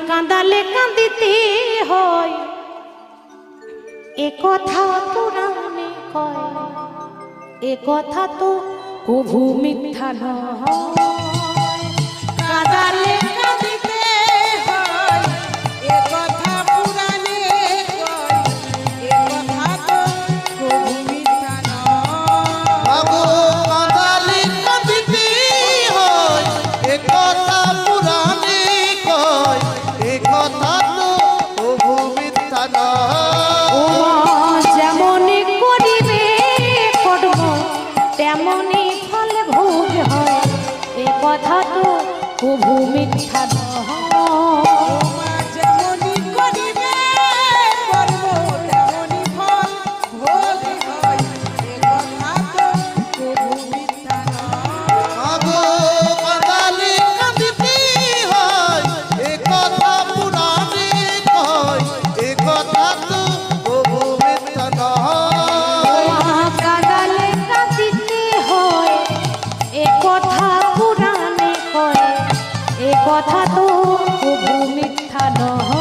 কাঁদালে কাঁদিতে হয়, এ কথা পুরাণে কয়, এ কথা তো কভু মিথ্যা নয়। কাঁদালে কাঁদিতে হয়, এ কথা পুরাণে কয়, এ কথা তো কভু মিথ্যা নয়। কাঁদালে কাঁদিতে হয়, এ কথা পুরাণে কয়, এ কথা তো কভু মিথ্যা নয়। যেমনই করিবে কর্ম তেমনই ফল ভোগ হয়, এ কথা তো কভু মিথ্যা নয়। যেমনই করিবে কর্ম তেমনই ফল ভোগ হয়, এ কথা তো কভু মিথ্যা নয়। কাঁদালে কাঁদিতে হয়, এ কথা পুরাণে কয়, এ কথা তো কভু মিথ্যা নয়। কাঁদালে কাঁদিতে হয়, এ কথা পুরাণে কয়, এ কথা তো কভু মিথ্যা নয়।